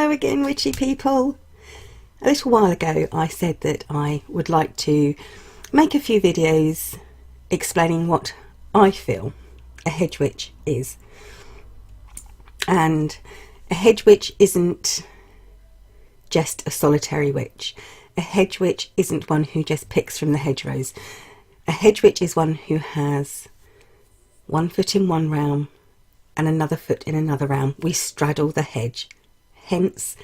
Hello again, witchy people. A little while ago I said that I would like to make a few videos explaining what I feel a hedge witch is. And a hedge witch isn't just a solitary witch. A hedge witch isn't one who just picks from the hedgerows. A hedge witch is one who has one foot in one realm and another foot in another realm. We straddle the hedge, hence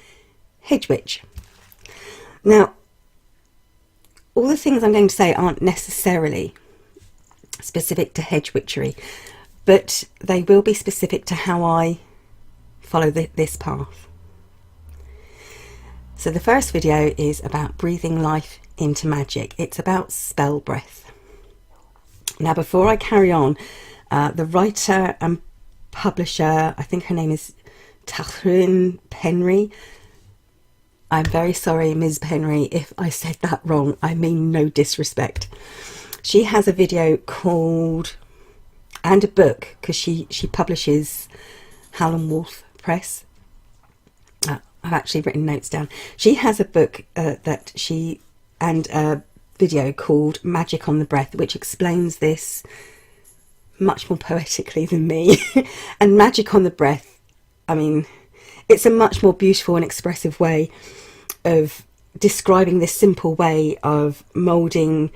hedge witch. Now, all the things I'm going to say aren't necessarily specific to hedge witchery, but they will be specific to how I follow this path. So the first video is about breathing life into magic. It's about SpellBreath. Now, before I carry on, the writer and publisher, I think her name is Tylluan Penry. I'm very sorry, Ms. Penry, if I said that wrong. I mean no disrespect. She has a video called, and a book, because she publishes Wolfenhowle Press. I've actually written notes down. She has a book and a video called Magic on the Breath, which explains this much more poetically than me. And Magic on the Breath, I mean, it's a much more beautiful and expressive way of describing this simple way of moulding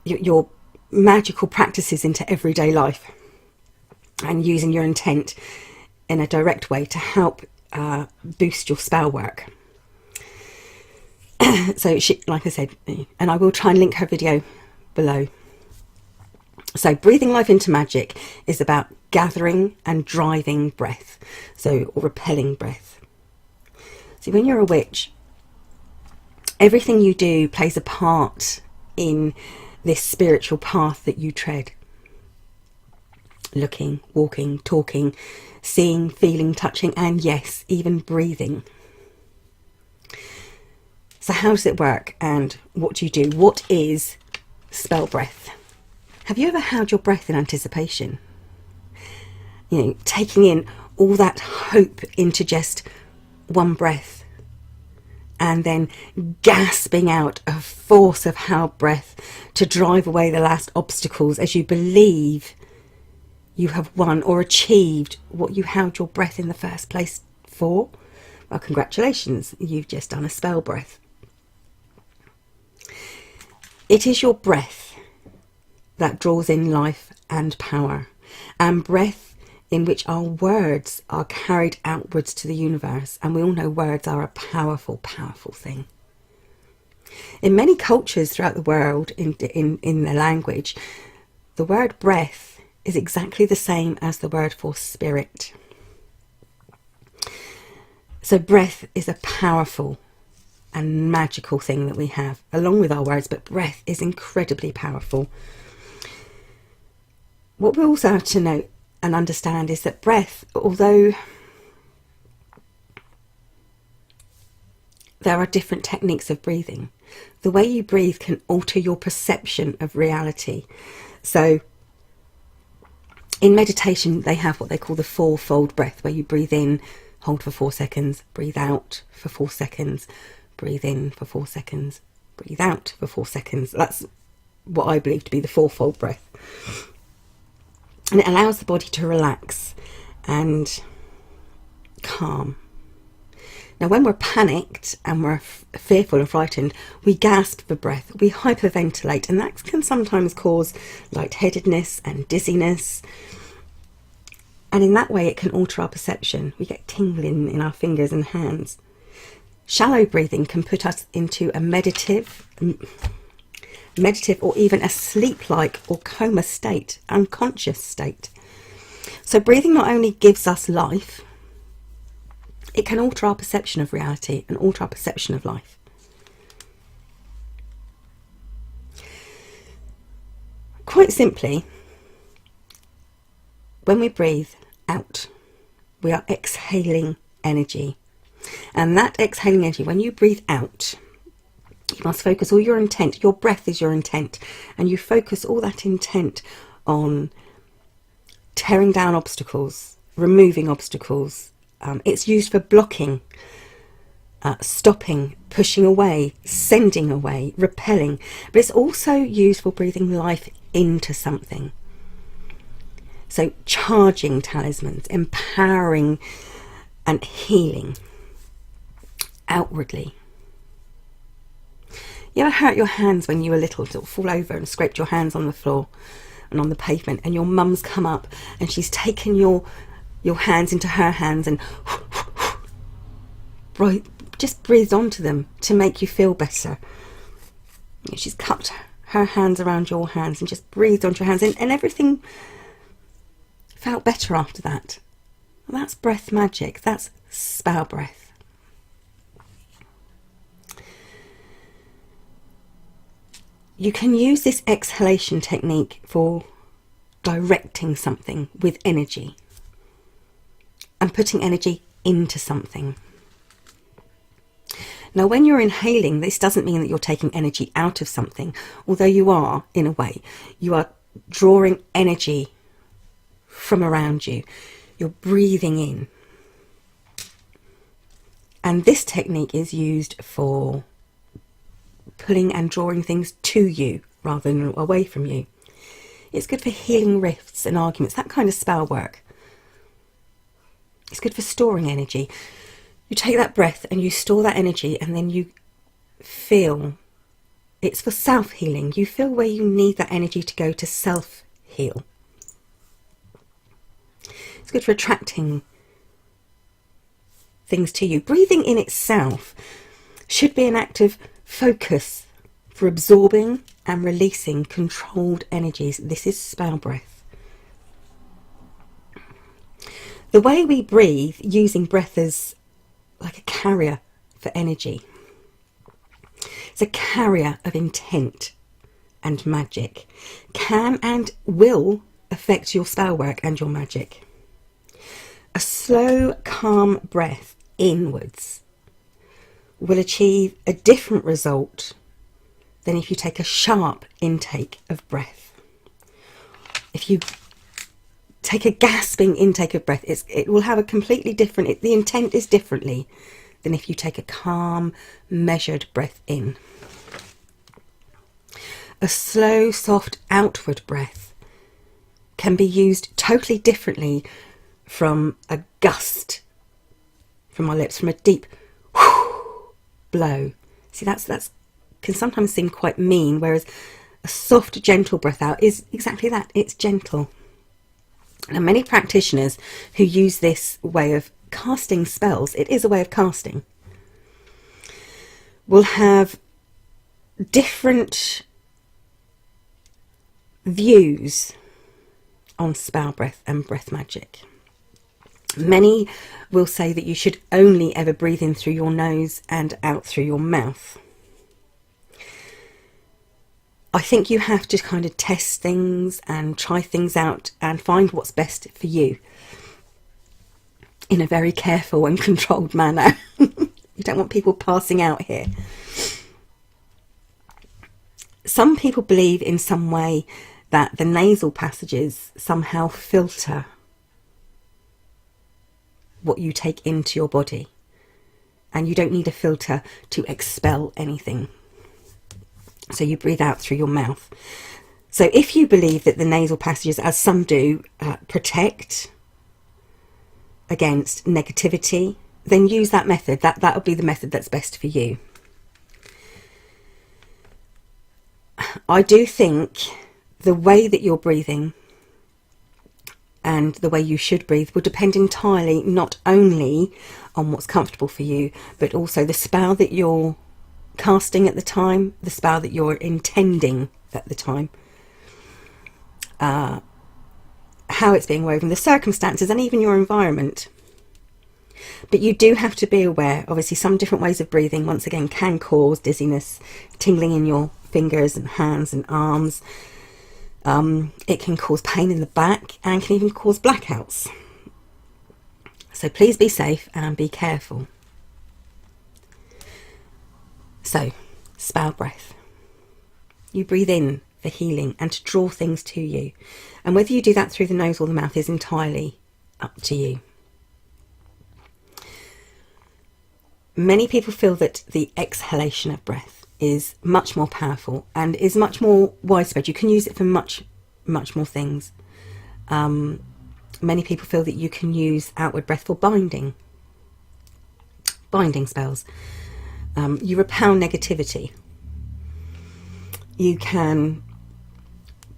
your magical practices into everyday life and using your intent in a direct way to help boost your spell work. So she, like I said, and I will try and link her video below. So breathing life into magic is about gathering and driving breath, or repelling breath. So when you're a witch, everything you do plays a part in this spiritual path that you tread. Looking, walking, talking, seeing, feeling, touching, and yes, even breathing. So how does it work and what do you do? What is SpellBreath? Have you ever held your breath in anticipation? You know, taking in all that hope into just one breath and then gasping out a force of held breath to drive away the last obstacles as you believe you have won or achieved what you held your breath in the first place for. Well, congratulations, you've just done a spell breath. It is your breath that draws in life and power, and breath in which our words are carried outwards to the universe. And we all know words are a powerful, powerful thing. In many cultures throughout the world, in their language, the word breath is exactly the same as the word for spirit. So breath is a powerful and magical thing that we have, along with our words, but breath is incredibly powerful. What we also have to note and understand is that breath, although there are different techniques of breathing, the way you breathe can alter your perception of reality. So in meditation, they have what they call the fourfold breath, where you breathe in, hold for 4 seconds, breathe out for 4 seconds, breathe in for 4 seconds, breathe out for 4 seconds. That's what I believe to be the fourfold breath. And it allows the body to relax and calm. Now, when we're panicked and we're fearful and frightened, we gasp for breath, we hyperventilate, and that can sometimes cause lightheadedness and dizziness. And in that way, it can alter our perception. We get tingling in our fingers and hands. Shallow breathing can put us into a meditative or even a sleep-like or coma state, unconscious state. So breathing not only gives us life, it can alter our perception of reality and alter our perception of life. Quite simply, when we breathe out, we are exhaling energy. And that exhaling energy, when you breathe out, you must focus all your intent. Your breath is your intent, and you focus all that intent on tearing down obstacles, removing obstacles, It's used for blocking, stopping, pushing away, sending away, repelling, but it's also used for breathing life into something. So charging talismans, empowering and healing outwardly. You ever hurt your hands when you were little, sort of fall over and scraped your hands on the floor and on the pavement, and your mum's come up and she's taken your hands into her hands and just breathed onto them to make you feel better. She's cupped her hands around your hands and just breathed onto your hands, and everything felt better after that. Well, that's breath magic. That's spell breath. You can use this exhalation technique for directing something with energy and putting energy into something. Now, when you're inhaling, this doesn't mean that you're taking energy out of something, although you are, in a way. You are drawing energy from around you. You're breathing in. And this technique is used for pulling and drawing things to you rather than away from you. It's good for healing rifts and arguments, that kind of spell work. It's good for storing energy. You take that breath and you store that energy, and then you feel. It's for self-healing. You feel where you need that energy to go to self-heal. It's good for attracting things to you. Breathing in itself should be an act of focus for absorbing and releasing controlled energies. This is spell breath. The way we breathe, using breath as like a carrier for energy. It's a carrier of intent and magic. Can and will affect your spell work and your magic. A slow, calm breath inwards will achieve a different result than if you take a sharp intake of breath. If you take a gasping intake of breath, it will have a completely different, the intent is differently than if you take a calm, measured breath in. A slow, soft outward breath can be used totally differently from a gust from my lips, from a deep blow. See, that's can sometimes seem quite mean, whereas a soft, gentle breath out is exactly that. It's gentle. Now, many practitioners who use this way of casting spells, it is a way of casting, will have different views on spell breath and breath magic. Many will say that you should only ever breathe in through your nose and out through your mouth. I think you have to kind of test things and try things out and find what's best for you in a very careful and controlled manner. You don't want people passing out here. Some people believe in some way that the nasal passages somehow filter what you take into your body, and you don't need a filter to expel anything. So you breathe out through your mouth. So if you believe that the nasal passages, as some do, protect against negativity, then use that method. That would be the method that's best for you. I do think the way that you're breathing and the way you should breathe will depend entirely not only on what's comfortable for you, but also the spell that you're casting at the time, the spell that you're intending at the time, how it's being woven, the circumstances, and even your environment. But you do have to be aware, obviously some different ways of breathing once again can cause dizziness, tingling in your fingers and hands and arms. It can cause pain in the back and can even cause blackouts. So please be safe and be careful. So, spell breath. You breathe in for healing and to draw things to you. And whether you do that through the nose or the mouth is entirely up to you. Many people feel that the exhalation of breath is much more powerful and is much more widespread. You can use it for much more things. Many people feel that you can use outward breath for binding spells. You repel negativity. You can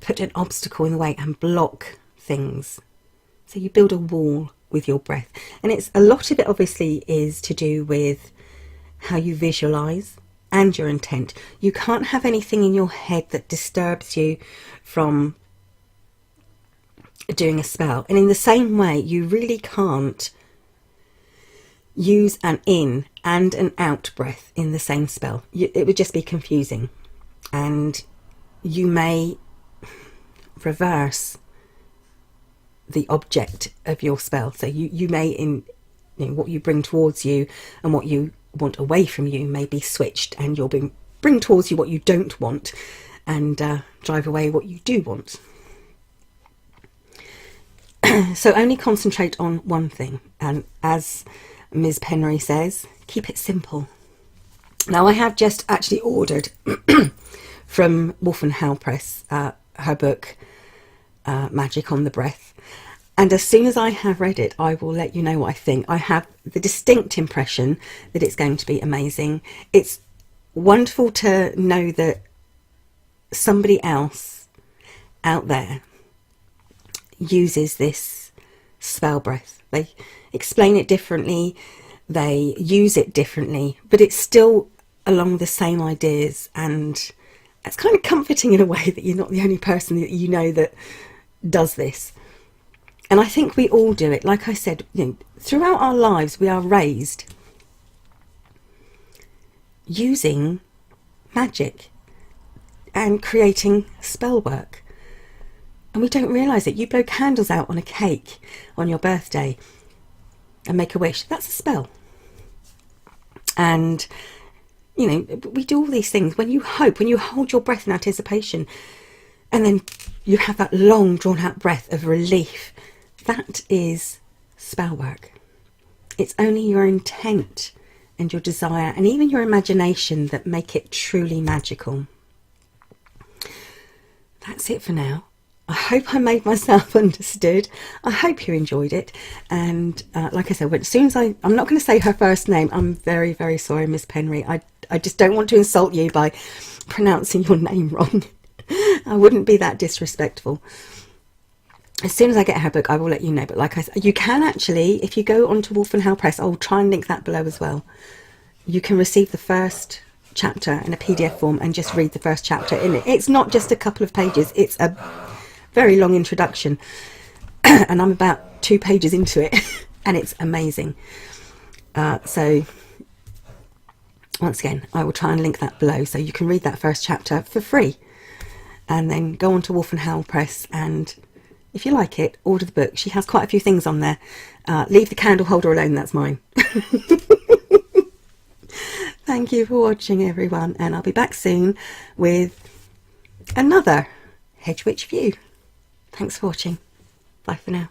put an obstacle in the way and block things. So you build a wall with your breath. And a lot of it obviously is to do with how you visualize and your intent. You can't have anything in your head that disturbs you from doing a spell. And in the same way, you really can't use an in and an out breath in the same spell. It would just be confusing. And you may reverse the object of your spell. So you may, what you bring towards you and what you want away from you may be switched, and you'll bring towards you what you don't want and drive away what you do want. So only concentrate on one thing, and as Ms. Penry says, keep it simple. Now, I have just actually ordered from Wolfenhowle Press her book Magic on the Breath, and as soon as I have read it, I will let you know what I think. I have the distinct impression that it's going to be amazing. It's wonderful to know that somebody else out there uses this spell breath. They explain it differently, they use it differently, but it's still along the same ideas, and it's kind of comforting in a way that you're not the only person that you know that does this. And I think we all do it. Like I said, throughout our lives we are raised using magic and creating spell work, and we don't realise it. You blow candles out on a cake on your birthday and make a wish. That's a spell. And we do all these things. When you hope, when you hold your breath in anticipation, and then you have that long drawn out breath of relief, that is spell work. It's only your intent and your desire and even your imagination that make it truly magical. That's it for now. I hope I made myself understood. I hope you enjoyed it. And like I said, as soon as I'm not going to say her first name. I'm very, very sorry, Miss Penry. I just don't want to insult you by pronouncing your name wrong. I wouldn't be that disrespectful. As soon as I get her book, I will let you know. But like I said, you can actually, if you go onto Wolfenhowle Press, I'll try and link that below as well. You can receive the first chapter in a PDF form and just read the first chapter in it. It's not just a couple of pages. It's a very long introduction. And I'm about 2 pages into it. And it's amazing. So once again, I will try and link that below so you can read that first chapter for free. And then go on to Wolfenhowle Press, and if you like it, order the book. She has quite a few things on there. Leave the candle holder alone, that's mine. Thank you for watching, everyone, and I'll be back soon with another HedgeWitch view. Thanks for watching. Bye for now.